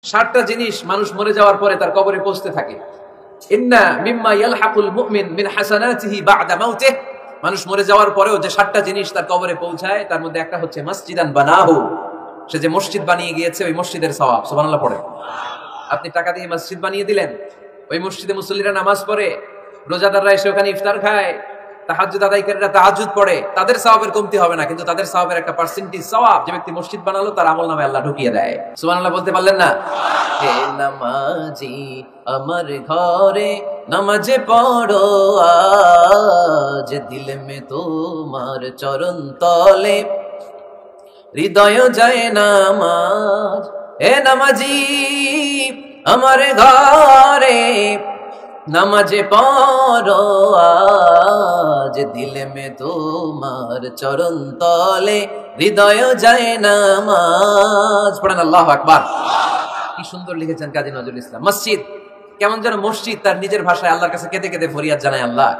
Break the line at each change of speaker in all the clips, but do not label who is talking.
7টা জিনিস মানুষ মরে যাওয়ার পরে তার কবরে পৌঁছতে থাকে। ইন্না মিম্মা ইয়ালহাকুল মুমিন মিন হাসানাতিহি বা'দা মাউতিহি, মানুষ মরে যাওয়ার পরেও যে 7টা জিনিস তার কবরে পৌঁছায় তার মধ্যে একটা হচ্ছে মসজিদান বানাহু, সে যে মসজিদ বানিয়ে গিয়েছে ওই মসজিদের সওয়াব। সুবহানাল্লাহ পড়ে। আপনি টাকা দিয়ে মসজিদ বানিয়ে দিলেন, ওই মসজিদে মুসল্লিরা নামাজ পড়ে, রোজাদাররা এসে ওখানে ইফতার খায়, তাহাজ্জুদ আদায়কারীরা তাহাজ্জুদ পড়ে, তাদের সওয়াবের কমতি হবে না, কিন্তু তাদের সওয়াবের একটা পার্সেন্টেজ সওয়াব যে ব্যক্তি মসজিদ বানালো তার আমলনামায় আল্লাহ ঢুকিয়ে দেয়। সুবহানাল্লাহ বলতে পারলেন না? হে নামাজি আমার ঘরে নামাজে পড়ো আজ, দিল মে তোমার চরণ তলে হৃদয় যায় নামাজ। হে নামাজি আমার ঘরে নামাজে পড়ো আজ, দিল মে তোমার চরণ তলে হৃদয় যায় নামাজ। পড়েন আল্লাহু আকবার। কি সুন্দর লিখেছেন কাজী নজরুল ইসলাম। মসজিদ কেমন যেন মসজিদ তার নিজের ভাষায় আল্লাহর কাছে কেঁদে কেঁদে ফরিয়াদ জানায়, আল্লাহ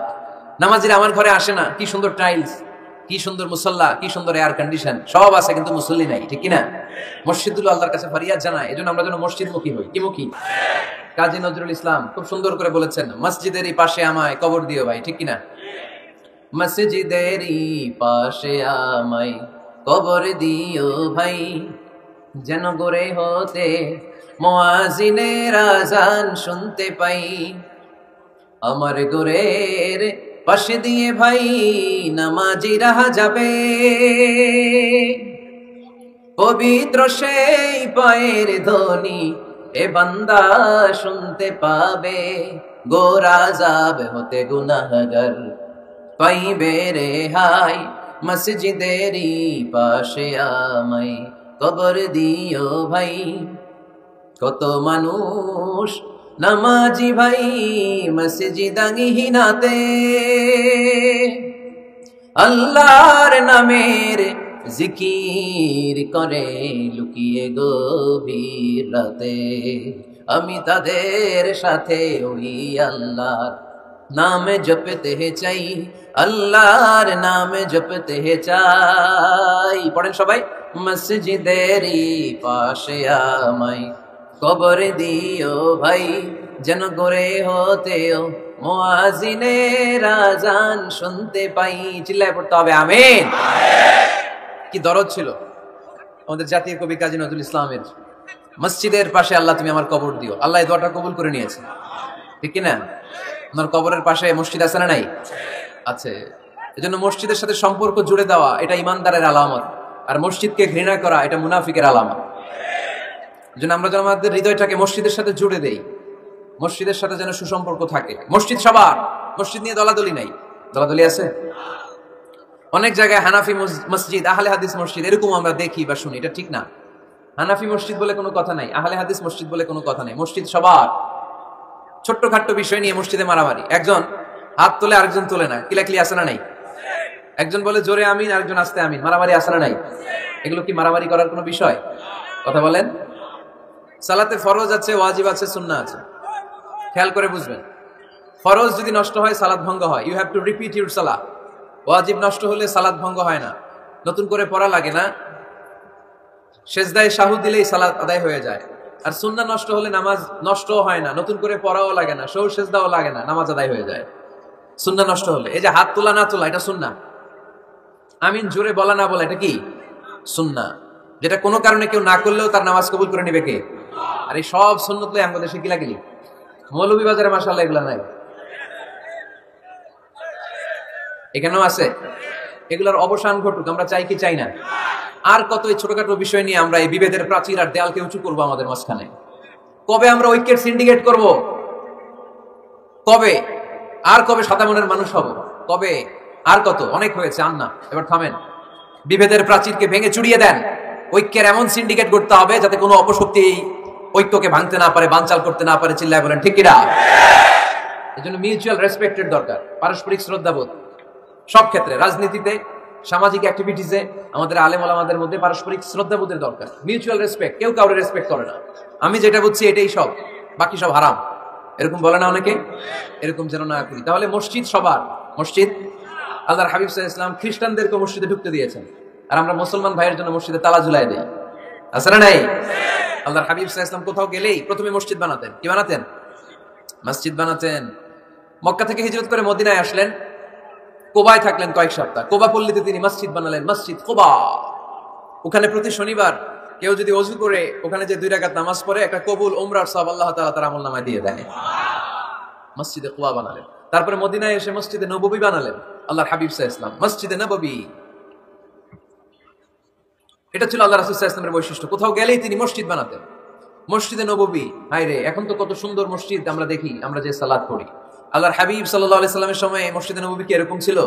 নামাজিরা আমার ঘরে আসে না, কি সুন্দর টাইলস, কি সুন্দর মুসল্লা, কি সুন্দর এয়ার কন্ডিশন, সব আছে কিন্তু মুসল্লি নাই, ঠিক কিনা? মসজিদগুলো আল্লাহর কাছে ফরিয়াদ জানায়, এজন্য আমরা যেন মসজিদ মুখী হই। কি মুখী? কাজী নজরুল ইসলাম খুব সুন্দর করে বলেছেন, মসজিদেরই পাশে আমায় কবর দিও ভাই, ঠিক কিনা? মসজিদেরই পাশে আমায় কবর দিও ভাই, যেন গড়ে হতে মুয়াজ্জিনের আযান শুনতে পাই। আমার গোরের পাশে দিয়ে ভাই নামাজিরা যাবে, পবিত্র সেই পায়ের ধ্বনি এ বান্দা শুনতে পাবে। গোরা যাবে হতে গুনাহগার পাইবে রেহাই, মসজিদেরই পাশে আমায় কবর দিও ভাই। কত মানুষ নামাজি ভাই মসজিদাঙ্গিহীনাতে, আল্লাহর নামের জিকির করে লুকিয়ে গভীর রাতে। আমি তাদের সাথে ওই আল্লাহর নাম জপতে চাই, আল্লাহর নাম জপতে চাই। পড়েন সবাই, মসজিদেরই পাশে আমায় কবর দিও ভাই, যেন গড়ে হতেও মুয়াজ্জিনের আযান শুনতে পাই। চিল্লায় পড়তে হবে আমিন। কি দরদ ছিল আমাদের জাতীয় কবি কাজী নজরুল ইসলামের, মসজিদের পাশে আল্লাহ তুমি আমার কবর দিও। আল্লাহ এই দোয়াটা কবুল করে নিয়েছে, ঠিক কিনা? আমার কবরের পাশে মসজিদ আছে না নাই? আছে। এজন্য মসজিদের সাথে সম্পর্ক জুড়ে দেওয়া এটা ইমানদারের আলামত, আর মসজিদকে ঘৃণা করা এটা মুনাফিকের আলামত। এজন্য আমরা যেন আমাদের হৃদয়টাকে মসজিদের সাথে জুড়ে দেই, মসজিদের সাথে যেন সুসম্পর্ক থাকে। মসজিদ সবার, মসজিদ নিয়ে দলাদলি নাই। দলাদলি আছে অনেক জায়গায়, হানাফি মসজিদ, আহলে হাদিস মসজিদ, এরকম আমরা দেখি বা শুনি, এটা ঠিক না। হানাফি মসজিদ বলে কোনো কথা নাই, আহলে হাদিস মসজিদ বলে কোনো কথা নাই। মসজিদ সবার। ছোট্টখাট্ট বিষয় নিয়ে মসজিদে মারামারি, একজন হাত তোলে আরেকজন তোলে না, কিলাকিলি আছে না নাই? একজন বলে জোরে আমিন, আরেকজন আস্তে আমিন, মারামারি আছে না নাই? এগুলো কি মারামারি করার কোনো বিষয়? কথা বলেন। সালাতে ফরজ আছে, ওয়াজিব আছে, সুন্নাহ আছে, খেয়াল করে বুঝবেন। ফরজ যদি নষ্ট হয় সালাত ভঙ্গ হয়, you have to repeat your salah. ওয়াজিব নষ্ট হলে সালাত ভঙ্গ হয় না, নতুন করে পড়া লাগে না, সেজদায় সাহু দিলেই সালাত আদায় হয়ে যায়। আর সুন্নাহ নষ্ট হলে নামাজ নষ্টও হয় না, নতুন করে পড়াও লাগে না, সৌ সেজদাও লাগে না, নামাজ আদায় হয়ে যায় সুন্নাহ নষ্ট হলে। এই যে হাত তোলা না তোলা এটা সুন্নাহ, আমিন জোরে বলা না বলা এটা কি সুন্নাহ, যেটা কোনো কারণে কেউ না করলেও তার নামাজ কবুল করে নিবে কে? আর এই সব সুন্নত লই আমাদের দেশে কিলাকিলি। মৌলভীবাজারে মাশাআল্লাহ এগুলা নাই, এখানেও আছে। এগুলোর অবসান ঘটুক, আমরা চাই কি চাই না? আর কত এই ছোটখাটো বিষয় নিয়ে আমরা এই বিভেদের প্রাচীর আর দেয়ালকে উঁচু করবো আমাদের মাঝখানে? কবে আমরা ঐক্যের সিন্ডিকেট করব? কবে? আর কবে সাদা মনের মানুষ হব? কবে? আর কত? অনেক হয়েছে, আন না, এবার থামেন। বিভেদের প্রাচীরকে ভেঙে চুড়িয়ে দেন। ঐক্যের এমন সিন্ডিকেট করতে হবে যাতে কোনো অপশক্তি ঐক্যকে ভাঙতে না পারে, বানচাল করতে না পারে। চিল্লায় বলেন ঠিক কিনা? এজন্য মিউচুয়াল রেসপেক্টের দরকার, পারস্পরিক শ্রদ্ধাবোধ সব ক্ষেত্রে, রাজনীতিতে, সামাজিক অ্যাক্টিভিটিসে আমাদের আলেম ওলামাদের মধ্যে পারস্পরিক শ্রদ্ধাবোধের দরকার, মিউচুয়াল রেসপেক্ট। কেউ কাউরে রেসপেক্ট করে না, আমি যেটা বুঝছি এটাই সব, বাকি সব হারাম, এরকম বলে না অনেকে? এরকম যেন না করি। তাহলে মসজিদ সবার। মসজিদ আল্লাহর হাবিব সাল্লাল্লাহু আলাইহি ওয়াসাল্লাম খ্রিস্টানদেরকে মসজিদে ঢুকতে দিয়েছেন, আর আমরা মুসলমান ভাইয়ের জন্য মসজিদে তালা ঝুলাই দেই, আছে না নাই? আল্লাহর হাবিব সাল্লাল্লাহু আলাইহি ওয়াসাল্লাম কোথাও গেলেই প্রথমে মসজিদ বানাতেন। কি বানাতেন? মসজিদ বানাতেন। মক্কা থেকে হিজরত করে মদিনায় আসলেন, কোবায় থাকলেন কয়েক সপ্তাহ। কোবা পল্লীতে তিনি মসজিদ বানালেন, মসজিদ কোবা। ওখানে প্রতি শনিবার কেউ যদি ওযু করে ওখানে যে 2 রাকাত নামাজ পড়ে, একটা কবুল উমরার সওয়াব আল্লাহ তাআলা তার আমলনামায় দিয়ে দেয়। মসজিদে কোবা বানালেন। তারপরে মদিনায় এসে মসজিদে নববী বানালেন আল্লাহর হাবিব সাল্লাল্লাহু আলাইহি ওয়াসাল্লাম, মসজিদে নববী। এটা ছিল আল্লাহ রাসূল সাল্লাল্লাহু আলাইহি ওয়াসাল্লামের বৈশিষ্ট্য। কোথাও গেলেই তিনি মসজিদ বানাতেন, মসজিদে নববী। হায় রে, এখন তো কত সুন্দর মসজিদ আমরা দেখি, আমরা যে সালাত পড়ি। আল্লাহর হাবিব সাল্লাল্লাহু আলাইহি সাল্লামের সময় মসজিদে নববী কি এরকম ছিল?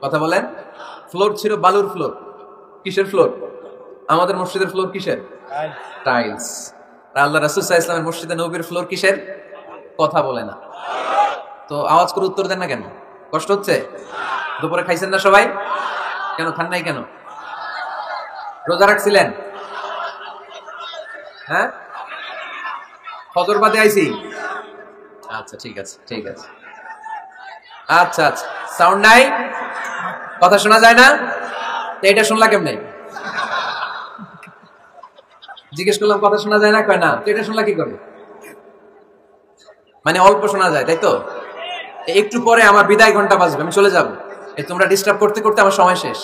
কথা বলেন। ফ্লোর ছিল বালুর ফ্লোর। কিসের ফ্লোর? আমাদের মসজিদের ফ্লোর কিসের? টাইলস। আর আল্লাহ রাসূল সাল্লাল্লাহু আলাইহি ওয়াসাল্লামের মসজিদে নববীর ফ্লোর কিসের? কথা বলে না। তো আওয়াজ করে উত্তর দেন না কেন? কষ্ট হচ্ছে? দুপুরে খাইছেন না সবাই? কেন খান নাই কেন? রোজা রাখছিলেন? হ্যাঁ, ফজর বাদে আইছি। আচ্ছা ঠিক আছে, ঠিক আছে। আচ্ছা আচ্ছা, সাউন্ড নাই, কথা শোনা যায় না? এটা শুনলা কেমনে? জিজ্ঞেস করলাম কথা শোনা যায় না, কয় না। তো এটা শুনলা কি করে? মানে অল্প শোনা যায়, তাই তো? একটু পরে আমার বিদায় ঘন্টা বাজবে, আমি চলে যাব। এই তোমরা ডিস্টার্ব করতে করতে আমার সময় শেষ।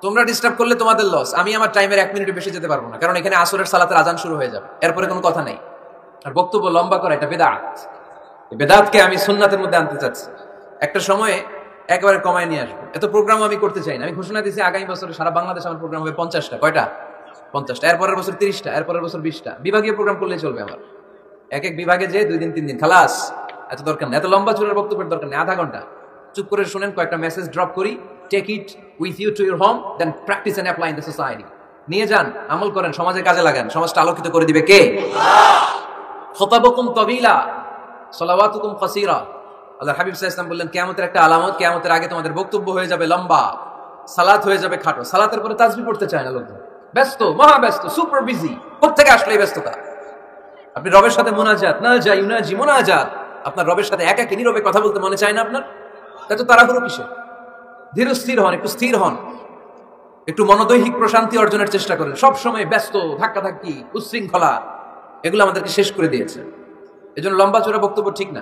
তোমরা ডিস্টার্ব করলে তোমাদের লস। আমি আমার টাইমের 1 মিনিট বেশি যেতে পারবো না, কারণ এখানে আসরের সালাতের আজান শুরু হয়ে যাবে, এরপরে কোনো কথা নেই। আর বক্তব্য লম্বা করা এটা বেদাত। এই বেদাতকে আমি সুন্নাতের মধ্যে আনতে চাচ্ছি। একটা সময়ে একেবারে কমায় নিয়ে আসবো। এত প্রোগ্রাম আমি করতে চাই না। আমি ঘোষণা দিয়েছি আগামী বছরে সারা বাংলাদেশ আমার প্রোগ্রাম হবে 50টা। কয়টা? 50টা। এরপরের বছর 30টা, এরপরের বছর 20টা। বিভাগীয় প্রোগ্রাম করলেই চলবে আমার। এক এক বিভাগে যে 2 দিন 3 দিন খালাস। এত দরকার নেই, এত লম্বা চুলের বক্তব্যের দরকার নেই। আধা ঘন্টা চুপ করে শুনেন, কয়েকটা মেসেজ ড্রপ করি, take it with you to your home, then practice and apply in the society. নিয়ে যান, আমল করেন, সমাজের কাজে লাগান। সমাজটা আলোকিত করে দিবে কে? খুতাবুকুম তাবিলা সালাওয়াতুকুম কাসীরা। আল্লাহর হাবিব সাল্লাল্লাহু আলাইহি ওয়াসাল্লাম বললেন, কিয়ামতের একটা আলামত, কিয়ামতের আগে তোমাদের বক্তব্য হয়ে যাবে লম্বা, সালাত হয়ে যাবে খাটো। সালাতের পরে তাসবিহ পড়তে চায় না লোকজন, ব্যস্ত, মহা ব্যস্ত, সুপার বিজি। কোত্থেকে আসলে এই ব্যস্ততা? আপনি রবের সাথে মুনাজাত, না যাই ইউনাজি মুনাজাত, আপনার রবের সাথে একাকী নীরবে কথা বলতে মনে চায় না আপনার? এত তাড়াহুড়ো কিসে? ধীর স্থির হন, একটু স্থির হন, একটু মনোদৈহিক প্রশান্তি অর্জনের চেষ্টা করেন। সব সময় ব্যস্ত, ধাক্কাধাক্কি, উচ্ছৃঙ্খলা, এগুলো আমাদেরকে শেষ করে দিয়েছে। এজন্য লম্বা চূড়া বক্তব্য ঠিক না।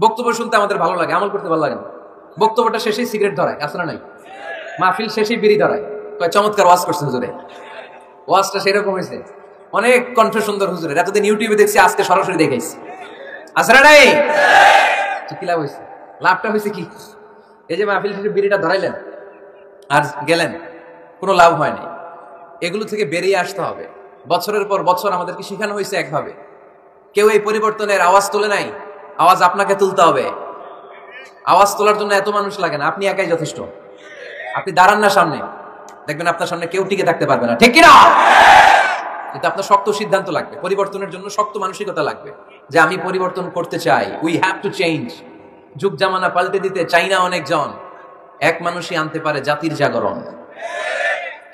বক্তব্য শুনতে আমাদের ভালো লাগে, আমল করতে ভালো লাগে না। বক্তব্যটা শেষেই সিগারেট ধরায়, আসলে নাই? মাহফিল শেষেই বিড়ি ধরায়, কয় চমৎকার ওয়াজ করছেন হুজুরে। ওয়াজটা সেরকম হয়েছে, অনেক কণ্ঠ সুন্দর হুজুরের। এতদিন ইউটিউবে দেখছি, আজকে সরাসরি দেখাইছি। আসলে নাই? কি লাভ হয়েছে? লাভটা হয়েছে কি? এই যে মাহফিল শেষে বিড়িটা ধরাইলেন আর গেলেন, কোনো লাভ হয়নি। এগুলো থেকে বেরিয়ে আসতে হবে। বছরের পর বছর আমাদেরকে শেখানো হয়েছে একভাবে। কেউ এই পরিবর্তনের আওয়াজ তোলে নাই। আওয়াজ আপনাকে তুলতে হবে। আওয়াজ তোলার জন্য এত মানুষ লাগে না, আপনি একাই যথেষ্ট। আপনি দাঁড়ান না সামনে, দেখবেন আপনার সামনে কেউ টিকে থাকতে পারবে না, ঠিক কিনা? কিন্তু আপনার শক্ত সিদ্ধান্ত লাগবে, পরিবর্তনের জন্য শক্ত মানসিকতা লাগবে, যে আমি পরিবর্তন করতে চাই। We have to change. যুগ জামানা পাল্টে দিতে চাই না অনেকজন। এক মানুষই আনতে পারে জাতির জাগরণ।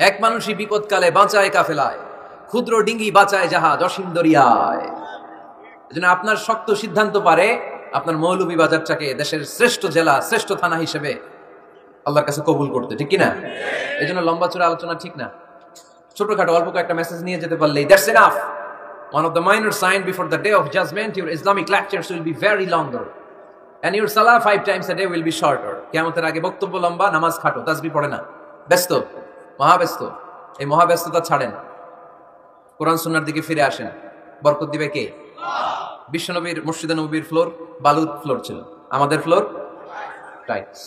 এক মানুষই বিপদকালে বাঁচায় কাফেলায়, ক্ষুদ্র ডিঙ্গি বাঁচায় জাহাজ অসীম দরিয়ায়। এজন্য আপনার শক্ত সিদ্ধান্ত পারে আপনার মৌলভীবাজারটাকে দেশের শ্রেষ্ঠ জেলা, শ্রেষ্ঠ থানা হিসেবে আল্লাহর কাছে কবুল করতে, ঠিক কিনা? এজন্য লম্বা চূড়া আলোচনা ঠিক না। ছোটখাটো অল্প একটা মেসেজ নিয়ে যেতে পারলেই that's enough. One of the minor signs before the day of judgment, your Islamic lectures will be very longer and your salah 5 times a day will be shorter. কিয়ামতের আগে বক্তব্য লম্বা, নামাজ খাটো, তাসবিহ পড়ে না, ব্যস্ত, মহাব্যস্ত। এই মহাব্যস্ততা ছাড়েন, কোরআন সুন্নাহর দিকে ফিরে আসেন। বরকত দিবে কে? বিশ্বনবীর মসজিদে নববীর ফ্লোর বালুর ফ্লোর ছিল, আমাদের ফ্লোর টাইলস।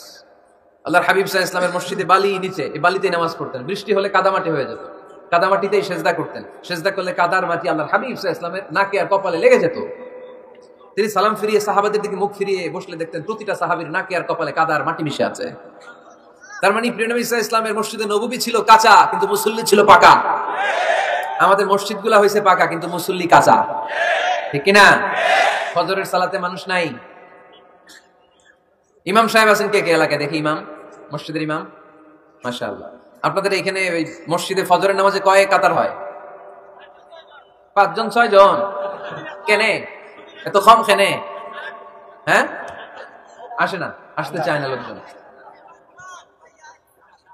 আল্লাহর হাবিব সাল্লাল্লাহু আলাইহি ওয়াসাল্লামের মসজিদে বালি নিচে, এই বালিতেই নামাজ পড়তেন। বৃষ্টি হলে কাদামাটি হয়ে যেত, কাদামাটিতেই সেজদা করতেন। সেজদা করলে কাদার মাটি আল্লাহর হাবিব সাল্লাল্লাহু আলাইহি ওয়াসাল্লামের নাকে আর কপালে লেগে যেত। তিনি সালাম ফিরিয়ে সাহাবাদের দিকে মুখ ফিরিয়ে বসলে দেখতেন প্রতিটা সাহাবীর নাকে আর কপালে কাদার মাটি মিশে আছে। তার মানে প্রিয় নবী সাল্লাল্লাহু আলাইহি ওয়াসাল্লামের মসজিদে নববী ছিল কাঁচা, কিন্তু মুসল্লি ছিল পাকা। আমাদের মসজিদগুলো হয়েছে পাকা, কিন্তু মুসল্লি কাঁচা, ঠিক কিনা? ফজরের সালাতে মানুষ নাই। ইমাম সাহেব আছেন কে কে এলাকায়? দেখি ইমাম, মসজিদের ইমাম, মাশাআল্লাহ। আপনাদের এখানে ওই মসজিদে ফজরের নামাজে কয় কাতার হয়? 5 জন 6 জন? কেনে এত কম? কেনে? হ্যাঁ, আসে না, আসতে চায় না লোকজন।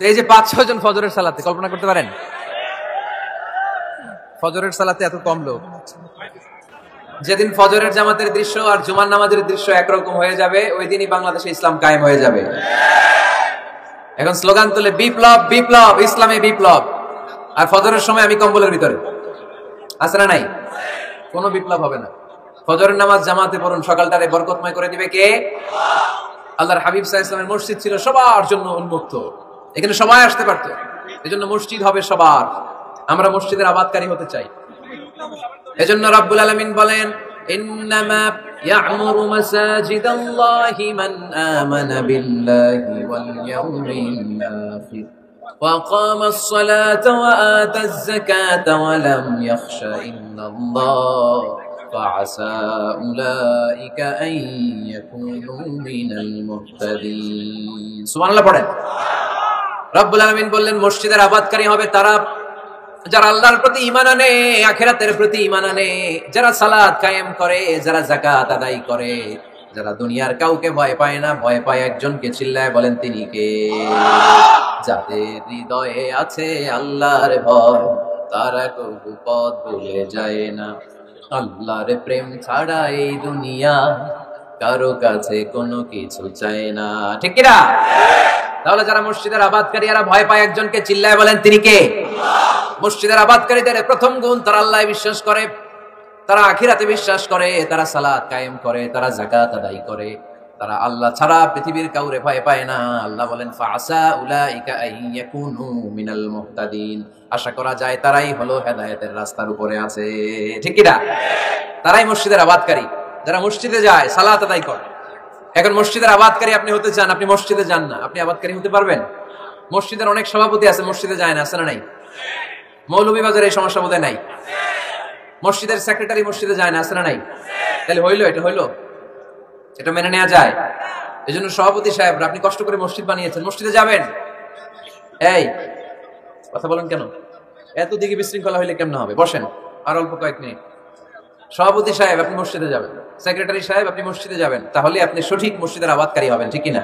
তো এই যে 5-6 জন ফজরের সালাতে, কল্পনা করতে পারেন? ফজরের সালাতে এত কম লোক। যেদিন ফজরের জামাতের দৃশ্য আর জুমার নামাজের দৃশ্য একরকম হয়ে যাবে, ওই দিনই বাংলাদেশে ইসলাম কায়েম হয়ে যাবে। এখন স্লোগান তুলে বিপ্লব বিপ্লব, ইসলামে বিপ্লব। আর ফজরের সময় আমি কম্বলের ভিতরে, আছে না নাই? কোনো বিপ্লব হবে না। ফজরের নামাজ জামাতে পড়ুন, সকালটারে বরকতময় করে দিবে কে? আল্লাহর হাবিব সাল্লাল্লাহু আলাইহি ওয়াসাল্লামের মসজিদ ছিল সবার জন্য উন্মুক্ত, এখানে সবাই আসতে পারত। এজন্য মসজিদ হবে সবার। আমরা মসজিদের আবাদকারী হতে চাই। এজন্য রাব্বুল আলামিন বলেন, ইন্নামা ইয়া'মুরু মাসাজিদাল্লাহি মান আমানা বিল্লাহি ওয়াল ইয়াউমিল আখির ওয়া আকামাস সালাতা ওয়া আতাজ যাকাতা ওয়া লাম ইয়াখশা ইল্লাল্লাহ ফাআসা উলাইকা আন ইয়াকুনু মিনাল মুহতাদিন। সুবহানাল্লাহ পড়েন। রাব্বুল আলামিন বললেন, মসজিদের আবাদকারী হবে তারা যারা আল্লাহর প্রতি ঈমান আনে, আখিরাতের প্রতি ঈমান আনে, যারা সালাত কায়েম করে, যারা যাকাত আদায় করে, যারা দুনিয়ার কাউকে ভয় পায় না, ভয় পায় একজনকে, চিল্লায় বলেন তিনি কে? যাদের হৃদয়ে আছে আল্লাহর ভয়, তারা কবু পথ ভুলে যায় না। আল্লাহর প্রেম ছাড়া এই দুনিয়া কারো কাছে কোনো কিছু চায় না, ঠিক কি না? তাহলে যারা মসজিদের আবাদকারী, এরা ভয় পায় একজনকে, চিল্লায় বলেন তিনি কে? মসজিদের আবাদকারীদের প্রথম গুণ, তারা আল্লাহ বিশ্বাস করে, তারা আখিরাতে বিশ্বাস করে, তারা সালাত কায়েম করে, তারা যাকাত আদায় করে, তারা আল্লাহ ছাড়া পৃথিবীর কাউরে ভয় পায় না। আল্লাহ বলেন, ফাআসা উলাইকা আইয়াকুনু মিনাল মুহতাদিন। আশা করা যায় তারাই হলো হেদায়েতের রাস্তার উপরে আছে, ঠিক কি না? তারাই মসজিদের আবাদকারী, যারা মসজিদে যায়, সালাত আদায় করে। এখন মসজিদের আবাদকারী আপনি হতে চান, আপনি মসজিদে যান না, আপনি আবাদকারী হতে পারবেন? মসজিদের অনেক সভাপতি আছে মসজিদে যায় না, আছে না নাই? মৌলভীবাজারে এই সমস্যা বোধহয় নাই। মসজিদের সেক্রেটারি মসজিদে যায় না, আছে না নাই? তাহলে হইলো, এটা হইলো, এটা মেনে নেওয়া যায়? এই জন্য সভাপতি সাহেব, আপনি কষ্ট করে মসজিদ বানিয়েছেন, মসজিদে যাবেন। এই কথা বলেন কেন? এত দিকে বিশৃঙ্খলা হইলে কেমন হবে? বসেন আর অল্প কয়েক মিনিট। সভাপতি সাহেব, আপনি মসজিদে যাবেন। সেক্রেটারি সাহেব, আপনি মসজিদে যাবেন। তাহলে আপনি সঠিক মসজিদের আবাদকারী হবেন, ঠিক কিনা?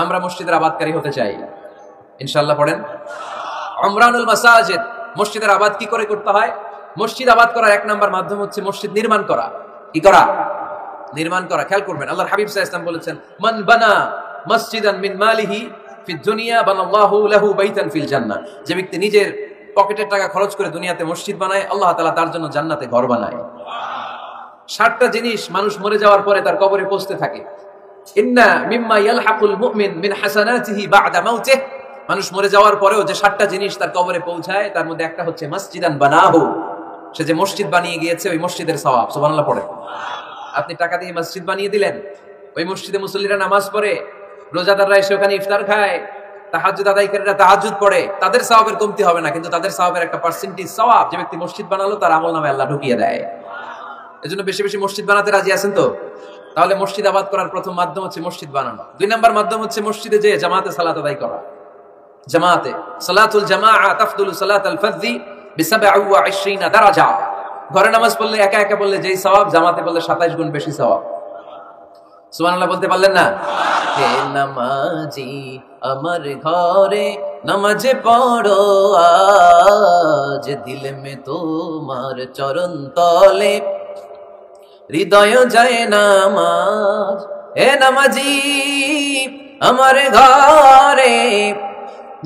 আমরা মসজিদের আবাদকারী হতে চাই, ইনশাআল্লাহ পড়েন। উমরানুল মাসাজিদ, মসজিদের আবাদ কি করে করতে হয়? মসজিদ আবাদ করার এক নাম্বার মাধ্যম হচ্ছে মসজিদ নির্মাণ করা। কি করা? নির্মাণ করা। খেয়াল করবেন, আল্লাহর হাবিব সাল্লাল্লাহু আলাইহি ওয়াসাল্লাম বলেছেন, মান বানা মসজিদান মিন মালিহি ফিদ দুনিয়া বানাল্লাহু লাহু বাইতান ফিল জান্নাহ। যে ব্যক্তি নিজের পকেটের টাকা খরচ করে দুনিয়াতে মসজিদ বানায়, আল্লাহ তাআলা তার জন্য জান্নাতে ঘর বানায়। 60টা জিনিস মানুষ মরে যাওয়ার পরে তার কবরে পৌঁছতে থাকে। ইন্না মিম্মা ইয়ালহাকুল মুমিন মিন হাসানাতিহি বা'দা মাউতিহি। মানুষ মরে যাওয়ার পরেও যে 60টা জিনিস তার কবরে পৌঁছায়, তার মধ্যে একটা হচ্ছে মসজিদান বানাহু। সে যে মসজিদ বানিয়ে গিয়েছে, ওই মসজিদের সওয়াব। সুবহানাল্লাহ পড়ে। আপনি টাকা দিয়ে মসজিদ বানিয়ে দিলেন, ওই মসজিদে মুসল্লিরা নামাজ পড়ে, রোজাদাররা এসে ওখানে ইফতার খায়, তাহাজ্জুদ আদায়কারীরা তাহাজ্জুদ পড়ে, তাদের সওয়াবের কমতি হবে না, কিন্তু তাদের সওয়াবের একটা পার্সেন্টেজ সওয়াব যে ব্যক্তি মসজিদ বানালো তার আমলনামায় আল্লাহ ঢুকিয়ে দেয়। এজন্য বেশি বেশি মসজিদ বানাতে রাজি আছেন তো? তাহলে মসজিদ আবাদ করার প্রথম মাধ্যম হচ্ছে মসজিদ বানানো। 2 নাম্বার মাধ্যম হচ্ছে মসজিদে যে জামাতে সালাত আদায় করা। জামাতে সালাতুল জামাআ তাফদুলু সালাতাল ফাযি বি27 দারাজা। ঘরে নামাজ পড়লে, একা একা পড়লে যেই সওয়াব, জামাতে পড়লে 27 গুণ বেশি সওয়াব। সুবহানাল্লাহ বলতে পারলেন না? হে নামাজি আমার ঘরে নামাজে পড়ো আজ, দিল মে তোমার চরণ তলে হৃদয় যায় নামাজ। হে নামাজি আমার ঘরে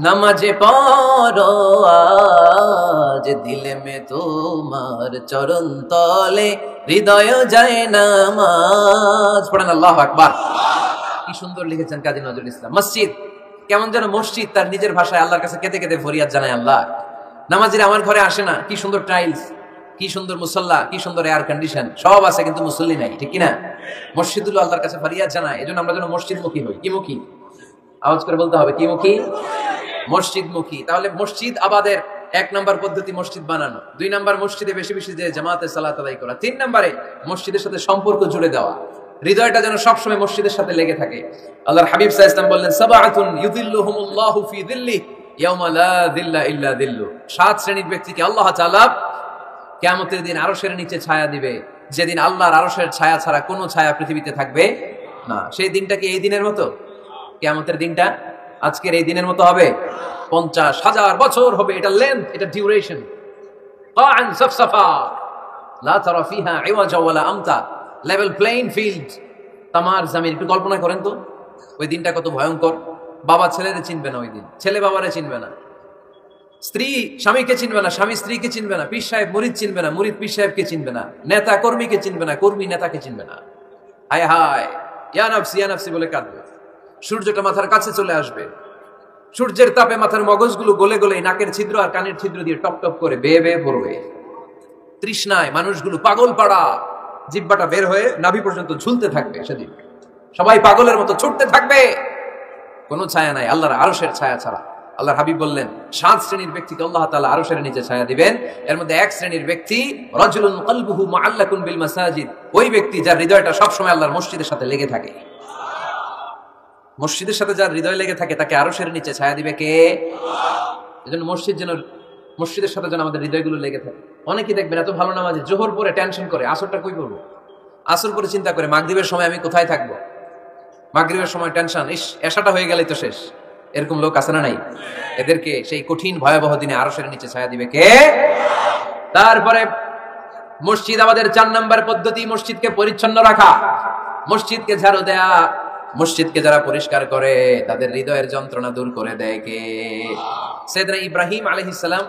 নামাজে পড়ো আজ, দিল মে তোমার চরণ তলে হৃদয় যায় নামাজ। পড়েন আল্লাহু আকবার। কি সুন্দর লিখেছেন কাজী নজরুল ইসলাম। মসজিদ কেমন যেন মসজিদ তার নিজের ভাষায় আল্লাহর কাছে কেঁদে কেঁদে ফরিয়াদ জানায়, আল্লাহ নামাজিরা আমার ঘরে আসে না, কি সুন্দর টাইলস, কি সুন্দর মুসল্লা, কি সুন্দর এয়ার কন্ডিশন, সব আছে কিন্তু মুসল্লি নাই, ঠিক কিনা? মসজিদুল আল্লাহর কাছে ফরিয়াদ জানায়। এজন্য আমরা যেন মসজিদমুখী হই। কি মুখী? আওয়াজ করে বলতে হবে, কি মুখী? মসজিদমুখী। তাহলে মসজিদ আবাদের 1 নাম্বার পদ্ধতি মসজিদ বানানো। 2 নাম্বার মসজিদে বেশি বেশি যে জামাতে সালাত আদায় করা। 3 নাম্বারে মসজিদের সাথে সম্পর্ক জুড়ে দেওয়া, হৃদয়টা যেন সবসময় মসজিদের সাথে লেগে থাকে। আল্লাহর হাবিব সাল্লাল্লাহু আলাইহি ওয়াসাল্লাম বললেন, সাবআতুন ইউযিল্লুহুমুল্লাহু ফি যিল্লিহি ইয়াওমা লা যিল্লা ইল্লা যিল্লু। 7 শ্রেণীর ব্যক্তিকে আল্লাহ তাআলা কিয়ামতের দিন আরশের নিচে ছায়া দিবে, যেদিন আল্লাহর আরশের ছায়া ছাড়া কোনো ছায়া পৃথিবীতে থাকবে না। সেই দিনটা কি এই দিনের মতো? কিয়ামতের দিনটা আজকের এই দিনের মতো হবে? 50,000 বছর হবে। এটা লেন্থ, এটা ডিউরেশন। قاعا صفصفا لا ترى فيها عوجا ولا امتا, লেভেল প্লেইং ফিল্ড, তামার জমিন। একটু কল্পনা করেন তো ওই দিনটা কত ভয়ঙ্কর। বাবা ছেলেরে চিনবে না ওই দিন, ছেলে বাবারে চিনবে না, স্ত্রী স্বামীকে চিনবে না, স্বামী স্ত্রীকে চিনবে না, পীর সাহেব মুরিদ চিনবে না, মুরিদ পীর সাহেবকে চিনবে না, নেতা কর্মীকে চিনবে না, কর্মী নেতাকে চিনবে না। হায় হায়, ইয়া নাফসি বলে কাঁদবে। সূর্যটা মাথার কাছে চলে আসবে, সূর্যের তাপে মাথার মগজগুলো গলে গলে নাকের ছিদ্র আর কানের ছিদ্র দিয়ে টপ টপ করে বেয়ে বেয়ে পড়বে। তৃষ্ণায় মানুষগুলো পাগল পাড়া, জিহ্বাটা বের হয়ে নাভি পর্যন্ত ঝুলতে থাকবে। সেদিন সবাই পাগলের মতো ছুটতে থাকবে, কোনো ছায়া নাই আল্লাহর আরশের ছায়া ছাড়া। আল্লাহর হাবিব বললেন 7 শ্রেণীর ব্যক্তিকে আল্লাহ তাআলা আরশের নিচে ছায়া দিবেন। এর মধ্যে 1 শ্রেণীর ব্যক্তি রাজুলুন কলবুহু মুআল্লাকুন বিল মাসাজিদ, ওই ব্যক্তি যার হৃদয়টা সব সময় আল্লাহর মসজিদের সাথে লেগে থাকে। মসজিদের সাথে যার হৃদয় লেগে থাকে তাকে আরশের নিচে ছায়া দিবে কে? আল্লাহ। এজন্য মসজিদের সাথে যেন আমাদের হৃদয়গুলো লেগে থাকে। অনেকেই দেখবেন এত ভালো নামাজে জোহর পরে টেনশন করে আসরটা কই পড়বো, আসর পরে চিন্তা করে মাগরিবের সময় আমি কোথায় থাকবো, মাগরিবের সময় টেনশন, ইস এশাটা হয়ে গেলেই তো শেষ। এরকম লোক আছে না নাই? এদেরকে সেই কঠিন ভয়াবহ দিনে আরশের নিচে ছায়া দিবে কে? তারপরে মসজিদ, আমাদের 4 নম্বর পদ্ধতি মসজিদকে পরিচ্ছন্ন রাখা, মসজিদকে ঝাড়ু দেয়া। মসজিদকে যারা পরিষ্কার করে তাদের হৃদয়ের যন্ত্রণা দূর করে দেয় কে? সাইয়েদনা ইব্রাহিম আলাইহিস সালাম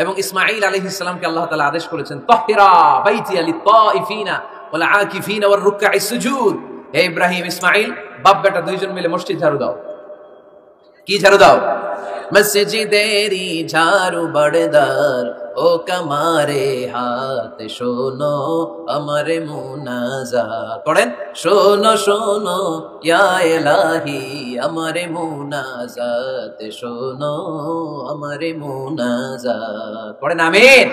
এবং ইসমাঈল আলাইহিস সালামকে আল্লাহ তাআলা আদেশ করেছেন, তাহিরা বাইতিয়া লিত-তাইফিনা ওয়াল আকিফিনা ওয়ার রুকআইস সুজুদ। হে ইব্রাহিম ইসমাঈল, বাপ বেটা দুইজন মিলে মসজিদ ঝাড়ু দাও। কি ঝাড়ু দাও? মসজিদেরি ঝাড়ু বড়দার, ও কামারে হাত শোনো আমারে মুনাজাত। পড়েন, শোনো শোনো ইয়া ইলাহি আমারে মুনাজাত, শোনো আমারে মুনাজাত। পড়েন আমিন।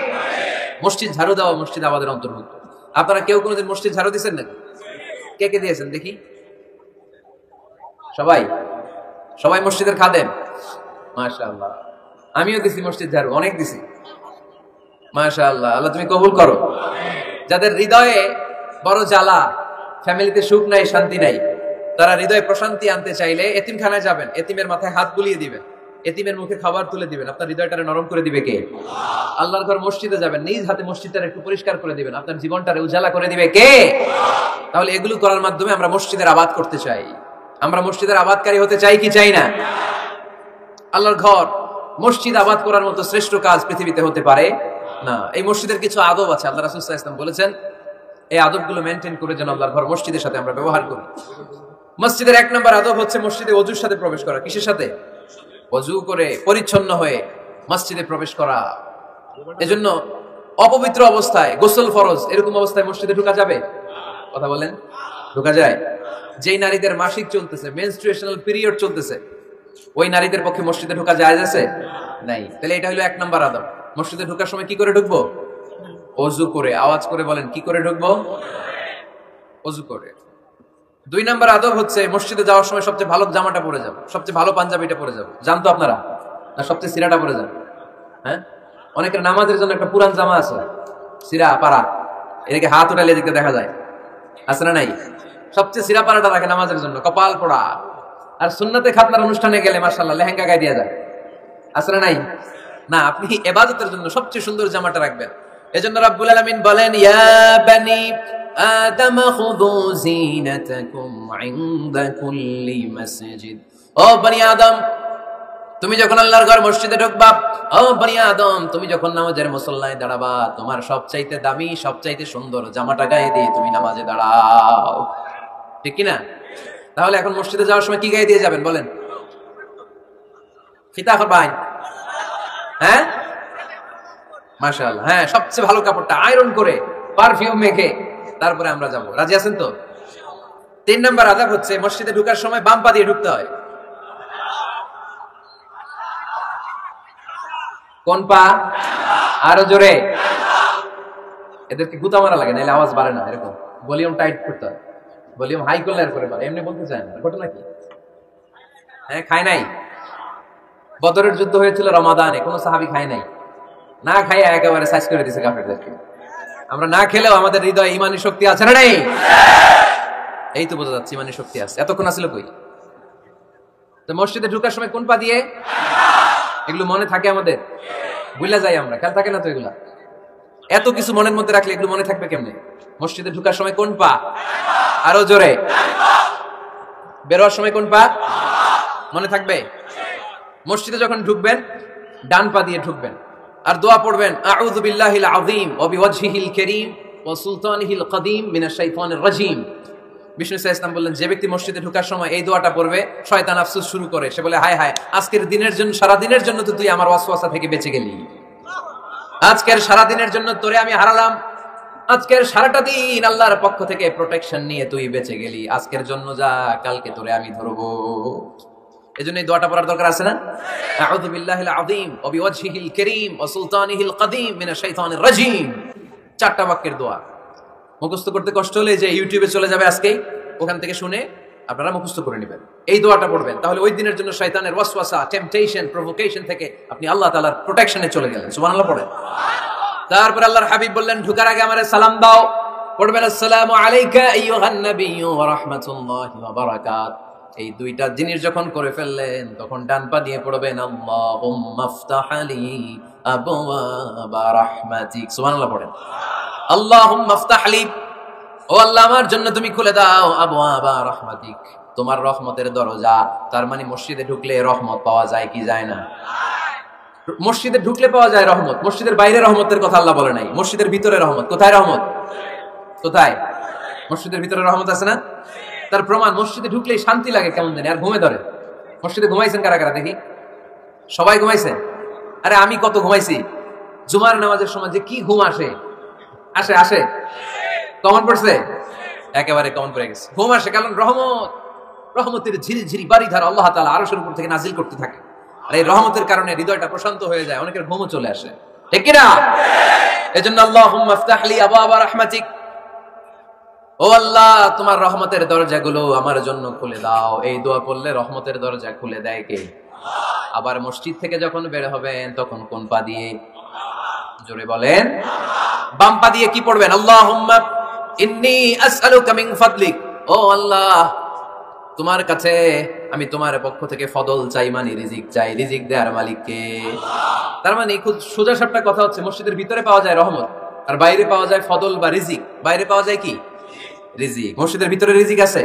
মসজিদ ঝাড়ু দেওয়া মসজিদ আমাদের অন্তর্ভুক্ত। আপনারা কেউ কোনোদিন মসজিদ ঝাড়ু দিয়েছেন নাকি? কে কে দিয়েছেন দেখি? সবাই মসজিদের খাদেম? মাশাআল্লাহ। আমিও দিছি মসজিদ ঝাড়ু, অনেক দিছি। মাশাআল্লাহ, আল্লাহ তুমি কবুল করো। যাদের হৃদয়ে বড় জ্বালা, ফ্যামিলিতে সুখ নাই, শান্তি নাই, তারা হৃদয়ে প্রশান্তি আনতে চাইলে এতিমখানায় যাবেন, এতিমের মাথায় হাত বুলিয়ে দিবেন, এতিমের মুখে খাবার তুলে দিবেন, আপনার হৃদয়টারে নরম করে দিবে কে? আল্লাহর ঘর মসজিদে যাবেন, নিজ হাতে মসজিদটারে একটু পরিষ্কার করে দিবেন, আপনার জীবনটারে উজালা করে দিবে কে? তাহলে এগুলো করার মাধ্যমে আমরা মসজিদের আবাদ করতে চাই। আমরা মসজিদের আবাদকারী হতে চাই কি চাই না? আল্লাহর ঘর মসজিদ আবাদ করার মতো শ্রেষ্ঠ কাজ পৃথিবীতে হতে পারে না। এই মসজিদের কিছু আদব আছে, আল্লাহ রাসূল সাল্লাল্লাহু আলাইহি ওয়াসাল্লাম বলেছেন এই আদবগুলো মেনটেন করে যেন আল্লাহর ঘর মসজিদের সাথে আমরা ব্যবহার করি। মসজিদের 1 নম্বর আদব হচ্ছে মসজিদে ওযুর সাথে প্রবেশ করা। কিসের সাথে? ওযু করে পরিচ্ছন্ন হয়ে মসজিদে প্রবেশ করা। এজন্য অপবিত্র অবস্থায়, গোসল ফরজ, এরকম অবস্থায় মসজিদে ঢোকা যাবে? কথা বলেন, ঢোকা যায়? যেই নারীদের মাসিক চলতেছে, মেনস্ট্রুয়েশনাল পিরিয়ড চলতেছে, ওই নারীদের পক্ষে মসজিদে ঢোকা জায়েজ আছে? নাই। তাহলে এটা হলো 1 নম্বর আদব। মসজিদে ঢোকার সময় কি করে ঢুকবো? ওযু করে। আওয়াজ করে বলেন, কি করে ঢুকবো? ওযু করে। 2 নম্বর আদব হচ্ছে মসজিদে যাওয়ার সময় সবচেয়ে ভালো জামাটা পরে যাব, সবচেয়ে ভালো পাঞ্জাবিটা পরে যাব। জানতো আপনারা? না সবচেয়ে সিরাটা পরে যান? হ্যাঁ, অনেকের নামাজের জন্য একটা পুরান জামা আছে, সিরা পাড়া, এদিকে হাত উঠালে এদিকে দেখা যায়, আছে না নাই? সবচেয়ে সিরা পাড়াটা রাখে নামাজের জন্য, কপাল পোড়া। আর সুন্নতে খাতনার অনুষ্ঠানে গেলে মাশাআল্লাহ লেহেঙ্গা গায়ে দিয়ে যায়, আছে না নাই? না, আপনি ইবাদতের জন্য সবচেয়ে সুন্দর জামাটা রাখবেন। এজন্য রাব্বুল আলামিন বলেন, ইয়া বানি আদম খুযু জিনাতাকুম ইনদা কুল্লি মাসজিদ। ও বনি আদম, তুমি যখন আল্লাহর ঘর মসজিদে ঢুকবা, ও বনি আদম, তুমি যখন নামাজের মুসল্লায় দাঁড়াবা, তোমার সবচাইতে দামি, সবচাইতে সুন্দর জামাটা গায়ে দিয়ে তুমি নামাজে দাঁড়াও। ঠিক কি না? তাহলে এখন মসজিদে যাওয়ার সময় কি গায়ে দিয়ে যাবেন বলেন? ফিতা করবেন? হ্যাঁ, মাশাআল্লাহ। হ্যাঁ, সবচেয়ে ভালো কাপড়টা আয়রন করে পারফিউম মেখে তারপরে আমরা যাব। রাজি আছেন তো? 3 নম্বর আদব হচ্ছে মসজিদে ঢোকার সময় বাম পা দিয়ে ঢুকতে হয়। কোন পা? আরো জোরে। এদেরকে গুতা মারা লাগে, নাহলে আওয়াজ বাড়ে না। এরকম ভলিউম টাইট করতে হয়, ভলিউম হাই করলে এরপরে বাড়ে, এমনি বলতে চায় না। ঘটনা কি? হ্যাঁ, খায় নাই। বদরের যুদ্ধ হয়েছিল রমাদানে, কোন সাহাবী খায় নাই, না খাইয়া একেবারে সাইজ করে দিয়েছে কাফেরদেরকে। আমরা না খেলেও আমাদের হৃদয়ে ইমানি শক্তি আছে না নাই? এই তো বোঝা যাচ্ছে ইমানি শক্তি আছে। এতক্ষণ আসলে কই? তো মসজিদে ঢোকার সময় কোন পা দিয়ে? এগুলো মনে থাকে আমাদের? ভুলে যাই আমরা, খেয়াল থাকে না তো এগুলা? এত কিছু মনের মধ্যে রাখলে এগুলো মনে থাকবে কেমনে? মসজিদে ঢুকার সময় কোন পা? আরো জোরে। বেরোয়ার সময় কোন পা? মনে থাকবে? মসজিদে যখন ঢুকবেন ডান পা দিয়ে ঢুকবেন আর দোয়া পড়বেন, আউযু বিল্লাহিল আযীম ওয়া বিওয়াজহিল কারীম ওয়া সুলতানিহিল কদীম মিনাশ শাইতানির রাজীম। বিষ্ণু সাল্লাল্লাহু আলাইহি ওয়াসাল্লাম বললেন, যে ব্যক্তি মসজিদে ঢোকার সময় এই দোয়াটা পড়বে, শয়তান আফসোস শুরু করে, সে বলে, হায় হায়, আজকের দিনের জন্য, সারা দিনের জন্য তো তুই আমার ওয়াসওয়াসা থেকে বেঁচে গেলি, আজকের সারা দিনের জন্য তোরে আমি হারালাম, আজকের সারাটা দিন আল্লাহর পক্ষ থেকে প্রোটেকশন নিয়ে তুই বেঁচে গেলি, আজকের জন্য যা, কালকে তোরে আমি ধরবো। এজন্য এই দোয়াটা পড়ার দরকার আছে না? আউযু বিল্লাহিল আযীম ওয়া বিওয়াজহিল কারীম ওয়া সুলতানিহিল কদীম মিনাশ শাইতানির রাজীম। চারটা বাক্যের দোয়া। মুখস্থ করতে কষ্ট হলে যে ইউটিউবে চলে যাবে আজকেই, ওখান থেকে শুনে আপনারা মুখস্থ করে নেবেন, এই দোয়াটা পড়বেন, তাহলে ওই দিনের জন্য শয়তানের ওয়াসওয়াসা, টেম্পটেশন, প্রভোকেশন থেকে আপনি আল্লাহ তাআলার প্রোটেকশনে চলে গেলেন। সুবহানাল্লাহ পড়েন। তারপর আল্লাহর হাবিব বললেন, ঢোকার আগে আমারে সালাম দাও। পড়বেন, আসসালামু আলাইকা আইয়ুহান নাবিয়্যু ওয়া রাহমাতুল্লাহি ওয়া বারাকাত। এই দুইটা জিনিস যখন করে ফেললেন, তখন ডান পা দিয়ে পড়বেন, আল্লাহুম্মা আফতাহ লি আবওয়াবা রাহমাতিক। সুবহানাল্লাহ পড়েন। আল্লাহুম্মা আফতাহ লি, ও আল্লাহ আমার জন্য তুমি খুলে দাও, আবওয়াবা রাহমাতিক, তোমার রহমতের দরজা। তার মানে মসজিদে ঢুকলে রহমত পাওয়া যায় কি যায় না? মসজিদে ঢুকলে পাওয়া যায় রহমত, মসজিদের বাইরে রহমতের কথা আল্লাহ বলে নাই। মসজিদের ভিতরে রহমত। কোথায় রহমত? কোথায়? মসজিদের ভিতরে রহমত আছে না? তার প্রমাণ, মসজিদে ঢুকলেই শান্তি লাগে কেমন জানি, আর ঘুমে ধরে। মসজিদে ঘুমাইছেন কারা কারা দেখি? সবাই ঘুমাইছেন? আরে আমি কত ঘুমাইছি। জুমার নামাজের সময় যে কি ঘুম আসে, আসে আসে, কমন পড়ছে, একেবারে কমন পড়ে গেছে। ঘুম আসে কারণ রহমতের ঝিরিঝিরি বাড়িধারা আল্লাহ তাআলা আরশের উপর থেকে নাজিল করতে থাকে, আর এই রহমতের কারণে হৃদয়টা প্রশান্ত হয়ে যায়, অনেকের ঘুমও চলে আসে, ঠিক কি না? এজন্য আল্লাহুম্মা আফতাহ লি আবওয়াবা রাহমাতিক, ও আল্লাহ তোমার রহমতের দরজাগুলো আমার জন্য খুলে দাও। এই দোয়া পড়লে রহমতের দরজা খুলে দেয় কে? আবার মসজিদ থেকে যখন বের হবেন তখন কোন পা দিয়ে? জোরে বলেন। বাম পা দিয়ে কি পড়বেন? আল্লাহুম্মা ইন্নী আসআলুকা মিন ফাদলিক, ও আল্লাহ তোমার কাছে আমি তোমার পক্ষ থেকে ফদল চাই, মানে রিজিক চাই, রিজিক দেওয়ার মালিক কে? তার মানে খুব সোজা সাপটা কথা হচ্ছে, মসজিদের ভিতরে পাওয়া যায় রহমত, আর বাইরে পাওয়া যায় ফদল বা রিজিক। বাইরে পাওয়া যায় কি? রিজিক। মসজিদের ভিতরে রিজিক আছে।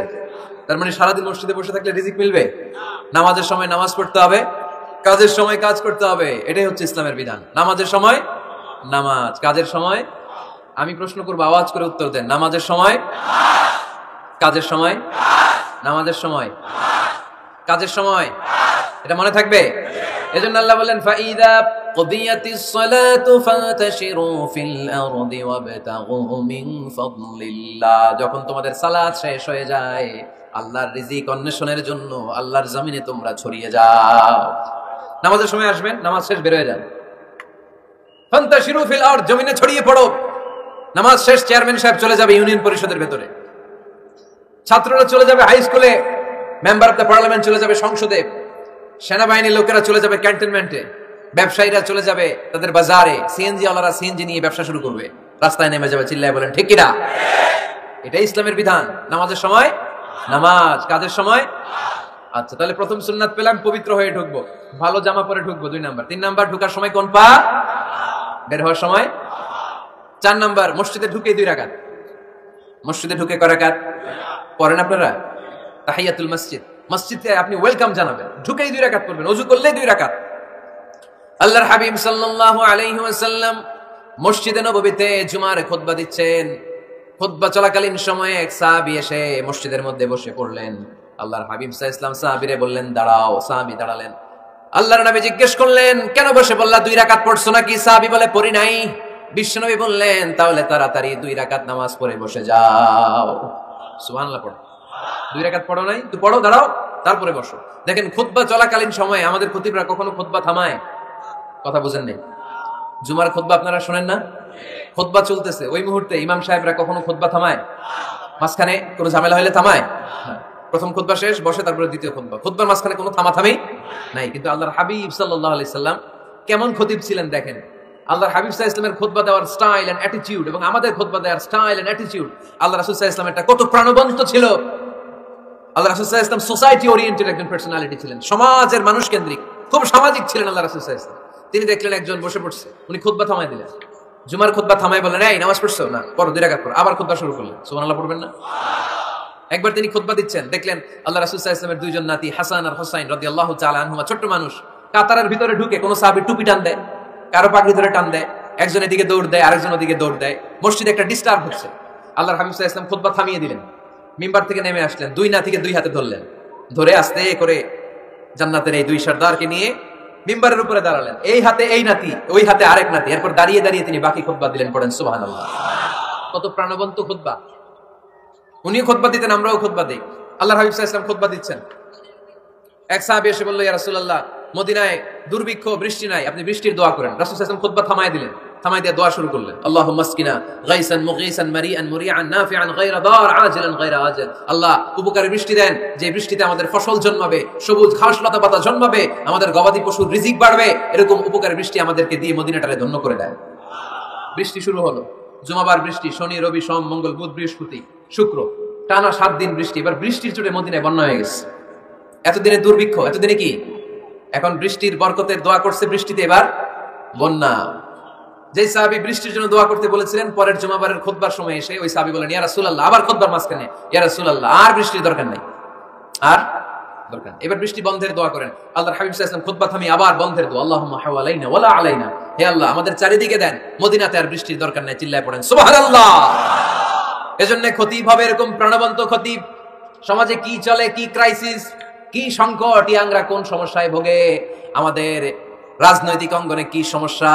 তার মানে সারাদিন মসজিদে বসে থাকলে রিজিক মিলবে? নামাজের সময় নামাজ পড়তে হবে, কাজের সময় কাজ করতে হবে, এটাই হচ্ছে ইসলামের বিধান। নামাজের সময় নামাজ, কাজের সময়। আমি প্রশ্ন করবো, আওয়াজ করে উত্তর দেন। নামাজের সময়, কাজের সময়, নামাজের সময়, কাজের সময়, এটা মনে থাকবে। এজন্য আল্লাহ বলেন, ফাইদা কুদিয়াতিস সালাতু ফান্তাশিরু ফিল আরদি ওয়াবতাগু মিন ফাদলিল্লাহ, যখন তোমাদের সালাত শেষ হয়ে যায়, আল্লাহর রিজিক অন্বেষণের জন্য আল্লাহর জমিনে তোমরা ছড়িয়ে যাও। নামাজের সময় আসবেন, নামাজ শেষ বের হয়ে যান, ফান্তাশিরু ফিল আরদ, জমিনে ছড়িয়ে পড়ো। নামাজ শেষ, চেয়ারম্যান সাহেব চলে যাবে ইউনিয়ন পরিষদের ভেতরে, ছাত্ররা চলে যাবে হাই স্কুলে, মেম্বার অফ দ্য পার্লামেন্ট চলে যাবে সংসদে, সেনাবাহিনীর লোকেরা চলে যাবে ক্যান্টনমেন্টে, ব্যবসায়ীরা চলে যাবে তাদের বাজারে, সিএনজি ওয়ালারা সিএনজি নিয়ে ব্যবসা শুরু করবে, রাস্তায় নেমে যাবে, চিল্লায় বলেন ঠিক কিনা? এটাই ইসলামের বিধান। নামাজের সময় নামাজ, কাজের সময়। আচ্ছা, তাহলে প্রথম সুন্নাত পেলাম, পবিত্র হয়ে ঢুকবো, ভালো জামা পরে ঢুকবো, 2 নাম্বার। 3 নাম্বার, ঢুকার সময় কোন পা? বের হওয়ার সময়। 4 নাম্বার, মসজিদে ঢুকে 2 রাকাত। মসজিদে ঢুকে কয় রাকাত পড়েন আপনারা? তাহিয়াতুল মসজিদ, মসজিদে আপনি ওয়েলকাম জানাবেন, ঢুকেই 2 রাকাত পড়বেন, ওযু করলে 2 রাকাত। আল্লাহর হাবিব সাল্লাল্লাহু আলাইহি ওয়াসাল্লাম মসজিদে নববীতে জুমার খুতবা দিচ্ছেন। খুতবা চলাকালীন সময়ে এক সাহাবী এসে মসজিদের মধ্যে বসে পড়লেন। আল্লাহর হাবিব সাল্লাল্লাহু আলাইহি ওয়াসাল্লাম সাহাবীরে বললেন, দাঁড়াও। সাহাবী দাঁড়ালেন। আল্লাহর নবী জিজ্ঞেস করলেন, কেন বসে পড়লা? 2 রাকাত পড়ছো নাকি? সাহাবী বলে, পড়ি নাই। বিশ্বনবী বললেন, তাহলে তাড়াতাড়ি 2 রাকাত নামাজ পড়ে বসে যাও। সুবহানাল্লাহ পড়ো। 2 রাকাত পড়ো নাই? তুই পড়ো, দাঁড়াও, তারপরে বসো। দেখেন, খুতবা চলাকালীন সময়ে আমাদের খতিবরা কখনো খুতবা থামায়? কথা বুঝেন নাই? জুমার খুতবা আপনারা শোনেন না? খুতবা চলতেছে, ওই মুহূর্তে ইমাম সাহেবরা কখনো খুতবা থামায়? মাঝখানে কোনো ঝামেলা হলে থামায়? প্রথম খুতবা শেষ, বসে, তারপরে দ্বিতীয় খুতবা। খুতবার মাঝখানে কোনো থামাথামি নাই। কিন্তু আল্লাহর হাবিব সাল্লাল্লাহু আলাইহি সাল্লাম কেমন খতিব ছিলেন দেখেন। আল্লাহর হাবিব সাল্লাল্লাহু আলাইহি ওয়াসাল্লামের খুতবা দেওয়ার স্টাইল এন্ড অ্যাটিটিউড এবং আমাদের খুতবা দেওয়ার স্টাইল এন্ড অ্যাটিটিউড, আল্লাহ রাসূল সাল্লাল্লাহু আলাইহি ওয়াসাল্লামেরটা কত প্রাণবন্ত ছিল। আল্লাহ রাসূল সাল্লাল্লাহু আলাইহি ওয়াসাল্লাম সোসাইটি ওরিয়েন্টেড একজন পার্সোনালিটি ছিলেন, সমাজের মানুষ কেন্দ্রিক, খুব সামাজিক ছিলেন আল্লাহ রাসূল সাল্লাল্লাহু আলাইহি ওয়াসাল্লাম। তিনি দেখলেন একজন বসে পড়ছে, উনি খুতবা থামায় দিলেন। জুমার খুতবা থামাই বললেন, এই নামাজ পড়ছো না, পড়ো 2 রাকাত পড়ো, আবার খুতবা শুরু করলেন। সুবহানাল্লাহ পড়বেন না? একবার তিনি খুতবা দিচ্ছেন, দেখলেন আল্লাহ রাসূল সাল্লাল্লাহু আলাইহি ওয়াসাল্লামের 2 জন নাতি হাসান আর হুসাইন রাদিয়াল্লাহু তাআলা আনহুমা, ছোট্ট মানুষ, কাতারের ভিতরে ঢুকে কোন সাহাবী টুপি টান দেয়, কারো পাগড়ি ধরে টান দেয়, একজন এদিকে দৌড় দেয়, আরেকজন ওদিকে দৌড় দেয়, মসজিদে একটা ডিস্টার্ব হচ্ছে। আল্লাহর হাবিব সাল্লাল্লাহু আলাইহি ওয়াসাল্লাম খুতবা থামিয়ে দিলেন, মিম্বার থেকে নেমে আসলেন, 2 নাতিকে 2 হাতে ধরলেন, ধরে আস্তে করে জান্নাতের এই 2 সর্দারকে নিয়ে মিম্বারের উপরে দাঁড়ালেন। এই হাতে এই নাতি, ওই হাতে আরেক নাতি। এরপর দাঁড়িয়ে দাঁড়িয়ে তিনি বাকি খুতবা দিলেন। পড়েন সুবহানাল্লাহ। কত প্রাণবন্ত খুতবা। উনিও খুতবা দিতেন, আমরাও খুতবা দিই। আল্লাহর হাবিব সাল্লাল্লাহু আলাইহি ওয়াসাল্লাম খুতবা দিচ্ছেন, এক সাহাবী এসে বলল, ইয়া রাসূলুল্লাহ, মদিনায় দুর্ভিক্ষ, বৃষ্টি নাই, আপনি বৃষ্টির দোয়া করেন। রাসূল সাল্লাল্লাহু আলাইহি ওয়াসাল্লাম খুতবা থামায় দিলেন, থামায় দিয়ে দোয়া শুরু করলেন, আল্লাহুম্মা আসকিনা গায়সান মুগীসান মারিআন মুরিআন নাফিআন গায়রা দার আজিলান গায়রা আজাল। আল্লাহ, উপকারী বৃষ্টি দেন, যে বৃষ্টিতে আমাদের ফসল জন্মাবে, সবুজ ঘাস লতা পাতা জন্মাবে, আমাদের গবাদি পশুর রিজিক বাড়বে, এরকম উপকারী বৃষ্টি আমাদেরকে দিয়ে মদিনাটারে ধন্য করে দেন। বৃষ্টি শুরু হলো, জুমাবার বৃষ্টি, শনি রবি সোম মঙ্গল বুধ বৃহস্পতি শুক্র, টানা 7 দিন বৃষ্টি। এবার বৃষ্টির চোটে মদিনায় বন্যা হয়ে গেছে। এতদিনে দুর্ভিক্ষ, এতদিনে কি? এখন বৃষ্টির বরকতের দোয়া করছে, বৃষ্টিতে এবার বন্যা। যেই সাহাবী বৃষ্টির জন্য দোয়া করতে বলেছিলেন, পরের জুমাবারের খুতবার সময় এসে ওই সাহাবী বলেন, ইয়া রাসূলুল্লাহ, আবার খুতবার মাঝখানে, ইয়া রাসূলুল্লাহ, আর বৃষ্টির দরকার নাই, আর দরকার নেই, এবার বৃষ্টি বন্ধের দোয়া করেন। আল্লাহর হাবিব সাল্লাল্লাহু আলাইহি ওয়াসাল্লাম খুতবা থামিয়ে আবার বন্ধের দোয়া, আল্লাহুম্মা হাওয়ালাইনা ওয়ালা আলাইনা, হে আল্লাহ, আমাদের চারিদিকে দেন, মদিনাতে আর বৃষ্টির দরকার নাই। চিল্লায় পড়েন সুবহানাল্লাহ। এজন্য খতিব হবে এরকম প্রাণবন্ত খতিব। সমাজে কি চলে, কি ক্রাইসিস, কি সংকট, ইয়াংরা কোন সমস্যায় ভোগে, আমাদের রাজনৈতিক অঙ্গনে কি সমস্যা,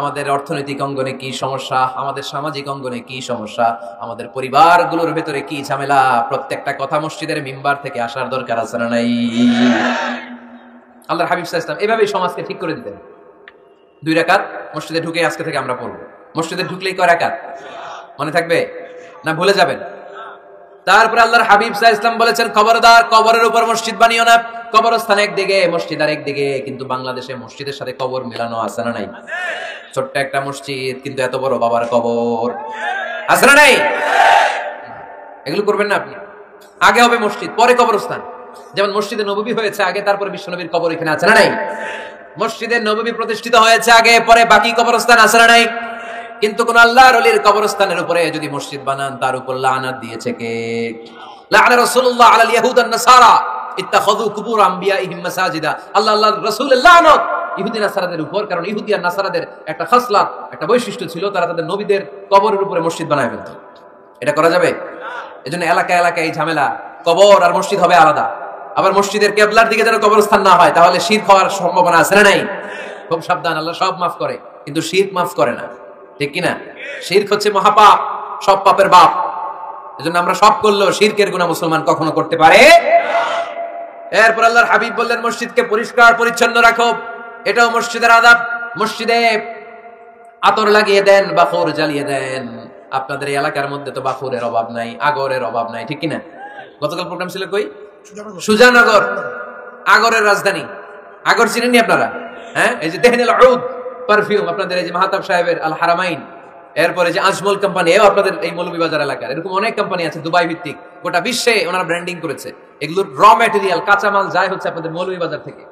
আমাদের অর্থনৈতিক অঙ্গনে কি সমস্যা, আমাদের সামাজিক অঙ্গনে কি সমস্যা, আমাদের পরিবারগুলোর ভেতরে কি ঝামেলা, প্রত্যেকটা কথা মসজিদের মিম্বার থেকে আসার দরকার আছে না নাই? আল্লাহর হাবিব সাল্লাল্লাহু আলাইহি ওয়াসাল্লাম এভাবেই সমাজকে ঠিক করে দিতেন। 2 রাকাত মসজিদে ঢুকে আজকে থেকে আমরা পড়ব। মসজিদে ঢুকলেই কয় রাকাত মনে থাকবে না ভুলে যাবেন? তারপরে আল্লাহর হাবিব সাল্লাল্লাহু আলাইহি ওয়াসাল্লাম বলেছেন, খবরদার কবরের উপর মসজিদ বানিও না। কবরস্থান একদিকে, মসজিদ আরেকদিকে। কিন্তু বাংলাদেশে মসজিদের সাথে কবর মেলানো আছে না নাই? ছোট্ট একটা মসজিদ, কিন্তু এত বড় বাবার কবর আছে না নাই? এগুলো করবেন না আপনি। আগে হবে মসজিদ, পরে কবরস্থান। যেমন মসজিদে নববী হয়েছে আগে, তারপরে বিশ্বনবীর কবর এখানে আছে না নাই? মসজিদে নববী প্রতিষ্ঠিত হয়েছে আগে, পরে বাকি কবরস্থান আছে না নাই? কিন্তু কোন আল্লাহর ওলির কবরস্থানের উপরে যদি মসজিদ বানান, তার উপর লানাত দিয়েছে কে? লাআনা রাসূলুল্লাহ আলাল ইয়াহুদ ওয়ান নাসারা ইত্তাখাযু কুবুর আমবিয়াইহিম মাসাজিদা। আল্লাহর রাসূলের লানত ইহুদি নাসারাদের উপর, কারণ ইহুদি আর নাসারাদের একটা খাসলাত, একটা বৈশিষ্ট্য ছিল, তারা তাদের নবীদের কবরের উপরে মসজিদ বানায় ফেলত। এটা করা যাবে? এজন্য এলাকায় এলাকায় এই ঝামেলা, কবর আর মসজিদ হবে আলাদা। আবার মসজিদের কিবলার দিকে যেন কবরস্থান না হয়, তাহলে শিরক হওয়ার সম্ভাবনা আছে না নাই? খুব সাবধান, আল্লাহ সব মাফ করে কিন্তু শিরক মাফ করে না, ঠিক কি না? শিরক হচ্ছে মহাপাপ, সব পাপের বাপ। এজন্য আমরা সব করলেও শিরকের গুনাহ মুসলমান কখনো করতে পারে। এরপর আল্লাহর হাবিব বললেন, মসজিদকে পরিষ্কার পরিচ্ছন্ন রাখো, এটাও মসজিদের আদাব। মসজিদে আতর লাগিয়ে দেন, বাখর জ্বালিয়ে দেন। আপনাদের এই এলাকার মধ্যে তো বাখরের অভাব নাই, আগরের অভাব নাই, ঠিক কি না? গতকাল প্রোগ্রাম ছিল কই? সুজানগর, আগরের রাজধানী। আগর চিনেননি আপনারা? হ্যাঁ, এই যে দেহনেল উদ পারফিউম, আপনাদের এই যে মাহতাব সাহেবের আল হারামাইন, এরপরে যে আজমল কোম্পানি, এও আপনাদের এই মৌলভীবাজার এলাকার। এরকম অনেক কোম্পানি আছে দুবাই ভিত্তিক, গোটা বিশ্বে ওনারা ব্র্যান্ডিং করেছে। এগুলোর র ম্যাটেরিয়াল, কাঁচামাল যায় হচ্ছে আপনাদের মৌলভীবাজার থেকে।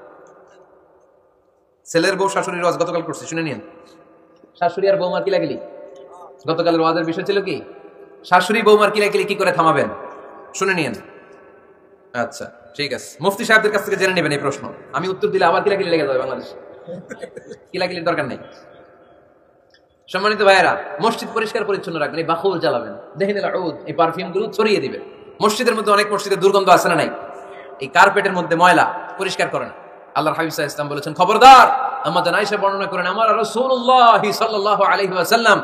ছেলের বউ শাশুড়ির ওয়াজ গতকাল করছে, শুনে নিন। শাশুড়ি আর বৌমার কিলাকিলি, গতকালের ওয়াজের বিষয় ছিল কি? শাশুড়ি বৌমার কিলাকিলি কি করে থামাবেন, শুনে নিন। আচ্ছা ঠিক আছে, মুফতি সাহেবদের কাছ থেকে জেনে নেবেন এই প্রশ্ন। আমি উত্তর দিলে আবার কিলাকিলি লেগে যাবে বাংলাদেশে। কিলাকিলির দরকার নেই। সম্মানিত ভাইয়েরা, মসজিদ পরিষ্কার পরিচ্ছন্ন রাখবেন, এই বাখুর জ্বালাবেন, দেহনেল উদ, এই পারফিউম গুলো ছড়িয়ে দিবেন। মসজিদের মধ্যে অনেক মসজিদে দুর্গন্ধ আছে না নাই? এই কার্পেটের মধ্যে ময়লা, পরিষ্কার করেন। আল্লাহর হাবিব সাল্লাল্লাহু আলাইহি ওয়াসাল্লাম বলেছেন, খবরদার। আম্মা জান আয়েশা বর্ণনা করেন, আমার রাসূলুল্লাহ সাল্লাল্লাহু আলাইহি ওয়াসাল্লাম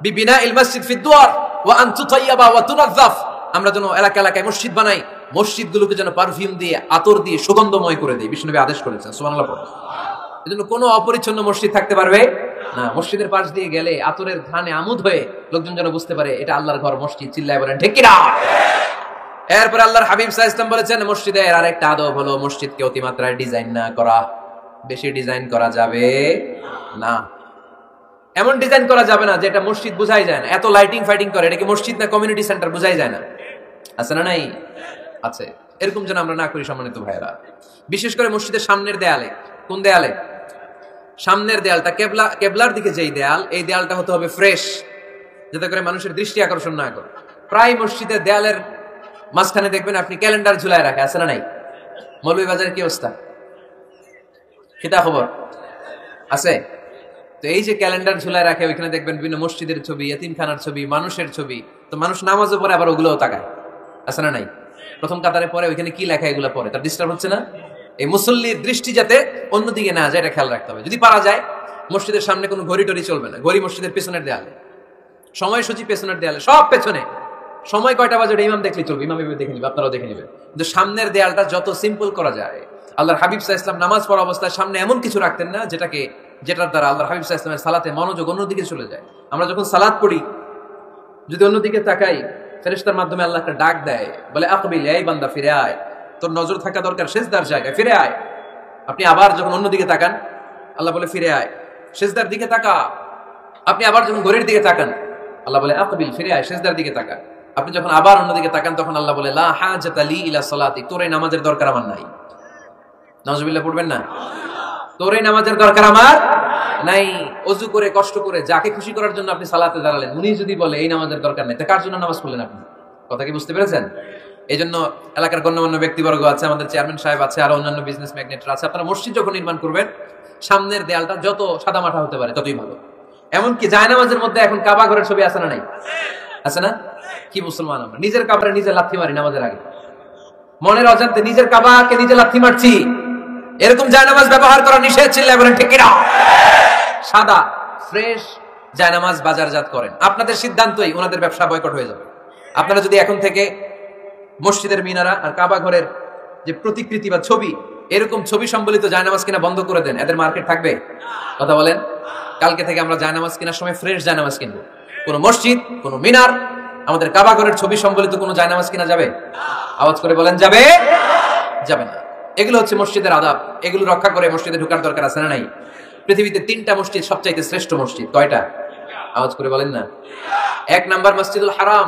বিবিনাইল মসজিদ ফি দুয়ার ওয়া আন তুতাইয়াবা ওয়া তুনাযাফ। আমরা যেন এলাকা এলাকায় মসজিদ বানাই, মসজিদগুলোকে যেন পারফিউম দিয়ে, আতর দিয়ে সুগন্ধময় করে দেই, বিষ্ণুনবী আদেশ করেছেন। সুবহানাল্লাহ। এজন্য কোনো অপরিচ্ছন্ন মসজিদ থাকতে পারবে না। মসজিদের পাশ দিয়ে গেলে আতরের ঘ্রাণে আমোদ হয়ে লোকজন যেন বুঝতে পারে এটা আল্লাহর ঘর, মসজিদ। চিল্লায় বলেন ঠিক কি না? এরপর আল্লাহর হাবিব সাল্লাল্লাহু আলাইহি ওয়াসাল্লাম বলেছেন, মসজিদের আরেকটা আদব হলো মসজিদকে অতিমাত্রায় ডিজাইন না করা। বেশি ডিজাইন করা যাবে না। এমন ডিজাইন করা যাবে না যেটা মসজিদ বোঝাই যায় না। এত লাইটিং ফাইটিং করে, এটা কি মসজিদ না কমিউনিটি সেন্টার বোঝাই যায় না? আছে না নাই? আছে। এরকম যেন আমরা না করি সম্মানিত ভাইয়েরা। বিশেষ করে মসজিদের সামনের দেয়ালে। কোন দেয়ালে? সামনের দেয়ালটা কেবলার দিকে যেই দেয়াল, এই দেয়ালটা হতে হবে ফ্রেশ, যাতে করে মানুষের দৃষ্টি আকর্ষণ না করে। প্রায় মসজিদের দেয়ালের মাঝখানে দেখবেন আপনি ক্যালেন্ডার ঝুলায় রাখে, আছে না নাই? মৌলভীবাজারের কি অবস্থা, সেটা খবর আছে? তো এই যে ক্যালেন্ডার ঝুলায় রাখে, ওইখানে দেখবেন বিভিন্ন মসজিদের ছবি, এতিমখানার ছবি, মানুষের ছবি। তো মানুষ নামাজও পড়ে, আবার ওগুলোও তাকায়, আছে না নাই? প্রথম কাতারে পরে ওইখানে কি লেখা এগুলো পড়ে, তার ডিস্টার্ব হচ্ছে না? এই মুসল্লির দৃষ্টি যাতে অন্যদিকে না যায়, এটা খেয়াল রাখতে হবে। যদি পারা যায় মসজিদের সামনে কোনো ঘড়ি টড়ি চলবে না, ঘড়ি মসজিদের পেছনের দেয়ালে, সময়সূচি পেছনের দেয়ালে, সব পেছনে। সময় কয়টা বাজে ওটা ইমাম দেখলে চলবে, ইমাম এভাবে দেখে নিবে, আপনারাও দেখে নেবেন। কিন্তু সামনের দেয়ালটা যত সিম্পল করা যায়। আল্লাহর হাবিব সাল্লাল্লাহু আলাইহি ওয়াসাল্লাম নামাজ পড়া অবস্থায় সামনে এমন কিছু রাখতেন না যেটার দ্বারা আল্লাহর হাবিব সাল্লাল্লাহু আলাইহি ওয়াসাল্লামের সালাতে মনোযোগ অন্যদিকে চলে যায়। আমরা যখন সালাত পড়ি, যদি অন্যদিকে তাকাই, ফেরেশতার মাধ্যমে আল্লাহ একটা ডাক দেয়, বলে আকবিল, এই বান্দা ফিরে আয়, তোর নজর থাকা দরকার সিজদার জায়গায়, ফিরে আয়। আপনি আবার যখন অন্যদিকে তাকান, আল্লাহ বলে ফিরে আয়, সিজদার দিকে তাকা। আপনি আবার যখন ঘড়ির দিকে তাকান, আল্লাহ বলে আকবিল, ফিরে আয়, সিজদার দিকে তাকা। আপনি যখন আবার অন্যদিকে তাকান, তখন আল্লাহ বলে লা হাজাতা লি ইলা সালাতি, তোর এই নামাজের দরকার আমার নাই। নাউজুবিল্লাহ পড়বেন না? তোর এই নামাজের দরকার আমার নাই। ওযু করে কষ্ট করে যাকে খুশি করার জন্য আপনি সালাতে দাঁড়ালেন, উনি যদি বলে এই নামাজের দরকার নাই, তা কার জন্য নামাজ পড়লেন আপনি? কথা কি বুঝতে পেরেছেন? এই জন্য এলাকার গণ্যমান্য ব্যক্তিবর্গ আছে, আমাদের চেয়ারম্যান সাহেব আছে, আর অন্যান্য বিজনেস ম্যাগনেটরা আছে, আপনারা মসজিদ যখন নির্মাণ করবেন, সামনের দেয়ালটা যত সাদামাটা হতে পারে ততই ভালো। এমনকি জায়নামাজের মধ্যে এখন কাবা ঘরের ছবি আছে না নাই? আছে না? কি মুসলমান আমরা, নিজের কাবারে নিজে লাথি মারি নামাজের আগে, মনের অজান্তে নিজের কাবাকে নিজে লাথি মারছি। এরকম জায়নামাজ ব্যবহার করা নিষেধ, চিল্লায় বলেন ঠিক কিনা? সাদা ফ্রেশ জায়নামাজ বাজারজাত করেন, আপনাদের সিদ্ধান্তই ওনাদের ব্যবসা বয়কট হয়ে যাবে। আপনারা যদি এখন থেকে মসজিদের মিনারা আর কাবা ঘরের যে প্রতিকৃতি বা ছবি, এরকম ছবি সম্বলিত জায়নামাজ কিনা বন্ধ করে দেন, এদের মার্কেট থাকবে? কথা বলেন। কালকে থেকে আমরা জায়নামাজ কেনার সময় ফ্রেশ জায়নামাজ কিনবো। কোন মসজিদ, কোন মিনার, আমাদের কাবা ঘরের ছবি সম্বলিত কোন জায়নামাজ কিনা যাবে? আওয়াজ করে বলেন, যাবে? যাবে না। এগুলো হচ্ছে মসজিদের আদাব, এগুলো রক্ষা করে মসজিদে ঢোকার দরকার আছে না নাই? পৃথিবীতে 3টা মসজিদ সবচাইতে শ্রেষ্ঠ মসজিদ, কয়টা? আওয়াজ করে বলেন না। 1 নাম্বার মসজিদুল হারাম,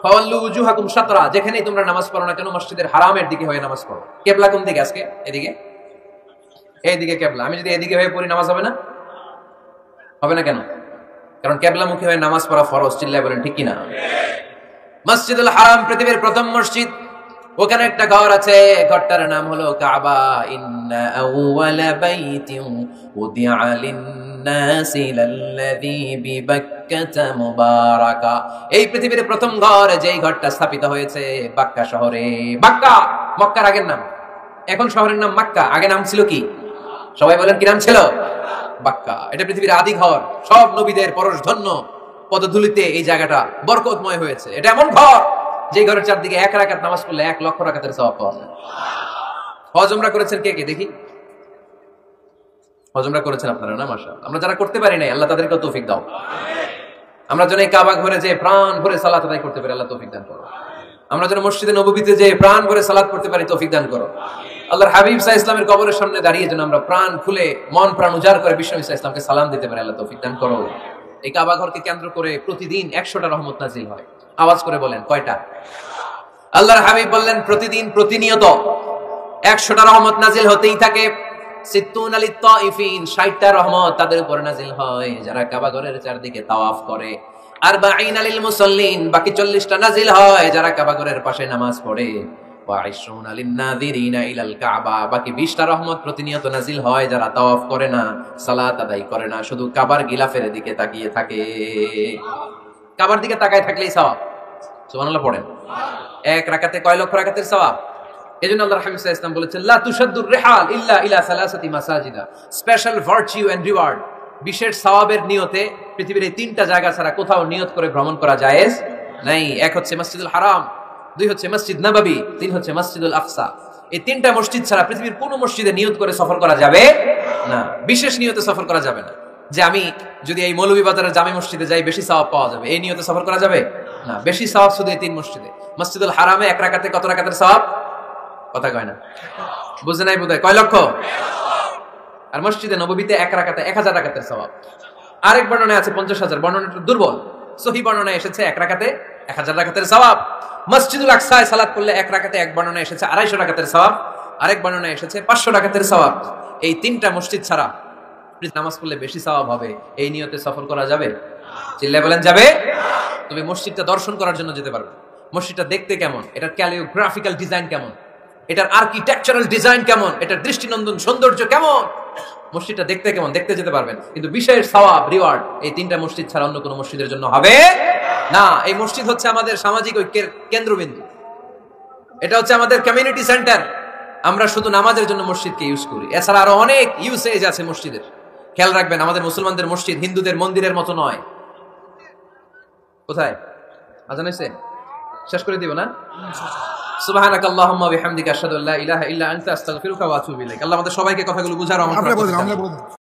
ফাওয়াল্লু উজুহাকুম শাতরা, যেখানেই তোমরা নামাজ পড়ো না কেন মসজিদের হারামের দিকে হয়ে নামাজ পড়ো। কিবলা কোন দিকে আজকে? এদিকে, এইদিকে কিবলা। আমি যদি এদিকে হয়ে পড়ি, নামাজ হবে না? হবে না কেন? কারণ কিবলামুখী হয়ে নামাজ পড়া ফরজ, চিল্লায় বলেন ঠিক কিনা? মসজিদুল হারাম পৃথিবীর প্রথম মসজিদ। ওখানে একটা ঘর আছে, ঘরটার নাম হলো কাবা। ইন্না আউওয়ালা বাইতিন উদিআ লিন-নাসি লাল্লাযী বিবাক্কাতা মুবারাকা। এই পৃথিবীর প্রথম ঘর, যেই ঘরটা স্থাপিত হয়েছে বাক্কা শহরে। বাক্কা মক্কার আগের নাম, এখন শহরের নাম মক্কা, আগে নাম ছিল কি? সবাই বলেন কি নাম ছিল? বাক্কা। এটা পৃথিবীর আদি ঘর, সব নবীদের পরশধন্য পদধূলিতে এই জায়গাটা বরকতময় হয়েছে। এটা এমন ঘর যে ঘরের চারদিকে 1 রাকাত নামাজ পড়লে 1 লক্ষ রাকাতের সওয়াব পাওয়া যায়। হজ উমরা করেছেন কে কে দেখি? হজ উমরা করেছেন আপনারা না? মাশাআল্লাহ। আমরা যারা করতে পারি নাই, আল্লাহ তাদেরকে তৌফিক দাও। আমরা যেন এই কাবা ঘরে যে প্রাণ ভরে সালাত আদায় করতে পারি, আল্লাহ তৌফিক দান করো। আমরা যেন মসজিদে নববীতে যে প্রাণ ভরে সালাত করতে পারি, তৌফিক দান করো। আল্লাহর হাবিব সাল্লাল্লাহু আলাইহি ওয়াসাল্লামের কবরের সামনে দাঁড়িয়ে যেন আমরা প্রাণ খুলে মন প্রাণ উজাড় করে বিশ্বনবী সাল্লাল্লাহু আলাইহি ওয়াসাল্লামকে সালাম দিতে পারি, আল্লাহ তৌফিক দান করো। এই কাবা ঘরকে কেন্দ্র করে প্রতিদিন 100টা রহমত নাজিল হয়। আওয়াজ করে বলেন কয়টা? আল্লাহর হাবিব বললেন প্রতিদিন প্রতিনিয়ত 100টা রহমত নাজিল হতেই থাকে। 60টা রহমত তাদের উপর নাজিল হয় যারা কাবা ঘরের চারদিকে তাওয়াফ করে। 40 লিল মুসাল্লিন, বাকি 40টা নাজিল হয় যারা কাবা ঘরের পাশে নামাজ পড়ে। 20 লিন নাযিরিনা ইলাল কাবা, বাকি 20টা রহমত প্রতিনিয়ত নাজিল হয় যারা তাওয়াফ করে না, সালাত আদায় করে না, শুধু কাবার গিলাফের দিকে তাকিয়ে থাকে। কাবার দিকে তাকায় থাকলেই সওয়াব। সুবহানাল্লাহ পড়েন। 1 রাকাতে কয় লক্ষ রাকাতের সওয়াব। এজন্য আল্লাহর হাবিব সাল্লাল্লাহু আলাইহি ওয়াসাল্লাম বলেছেন, লা তুশাদ্দুর রিহাল ইল্লা ইলা সালাসাতি মাসাজিদা। স্পেশাল ভার্চু এন্ড রিওয়ার্ড, বিশেষ সওয়াবের নিয়তে পৃথিবীর এই 3টা জায়গা ছাড়া কোথাও নিয়ত করে ভ্রমণ করা জায়েজ নাই। 1 হচ্ছে মসজিদুল হারাম, 2 হচ্ছে মসজিদ নববী, 3 হচ্ছে মসজিদুল আকসা। এই 3টা মসজিদ ছাড়া পৃথিবীর কোনো মসজিদে নিয়ত করে সফর করা যাবে না, বিশেষ নিয়তে সফর করা যাবে না। যে আমি যদি এই মৌলভীবাজারের জামে মসজিদে যাই বেশি সওয়াব পাওয়া যাবে, এই নিয়তে সফর করা যাবে না। বেশি সওয়াব শুধু এই 3 মসজিদে। মসজিদুল হারামে 1 রাকাতে কত রাকাতের সওয়াব? কথা কয় না, বুঝে নাই বোধহয়, কয় লক্ষ? আর মসজিদে নববীতে 1 রাকাতে 1000 রাকাতের সওয়াব। আরেক বর্ণনায় আছে 50,000, বর্ণনাটা দুর্বল। সহিহ বর্ণনায় এসেছে 1 রাকাতে 1000 রাকাতের সওয়াব। মসজিদুল আকসায় সালাত করলে 1 রাকাতে, এক বর্ণনায় এসেছে 250 রাকাতের সওয়াব, আরেক বর্ণনায় এসেছে 500 রাকাতের সওয়াব। এই 3টা মসজিদ ছাড়া আপনি নামাজ পড়লে বেশি সওয়াব হবে, এই নিয়তে সফর করা যাবে? চিল্লায় বলেন যাবে। তুমি মসজিদটা দর্শন করার জন্য যেতে পারবে। মসজিদটা দেখতে কেমন, এটার ক্যালিওগ্রাফিক্যাল ডিজাইন কেমন, এটার আর্কিটেকচারাল ডিজাইন কেমন, এটার দৃষ্টিনন্দন সৌন্দর্য কেমন, মসজিদটা দেখতে কেমন, দেখতে যেতে পারবেন। কিন্তু বিশেষ সওয়াব রিওয়ার্ড এই তিনটা মসজিদ ছাড়া অন্য কোনো মসজিদের জন্য হবে না। এই মসজিদ হচ্ছে আমাদের সামাজিক ঐক্যের কেন্দ্রবিন্দু, এটা হচ্ছে আমাদের কমিউনিটি সেন্টার। আমরা শুধু নামাজের জন্য মসজিদকে ইউজ করি, এছাড়া আরো অনেক ইউসেজ আছে মসজিদের। খেয়াল রাখবেন, আমাদের মুসলমানদের মসজিদ হিন্দুদের মন্দিরের মতো নয়। কোথায় আজান হয়েছে? শেষ করে দিব না? সুবহানাকাল্লাহুম্মা ওয়া বিহামদিকা আশহাদু আল্লা ইলাহা ইল্লা আনতা আস্তাগফিরুকা ওয়া আতুবু ইলাইক। আল্লাহ আমাদের সবাইকে কথাগুলো বুঝার আমল করার তৌফিক দান করুন।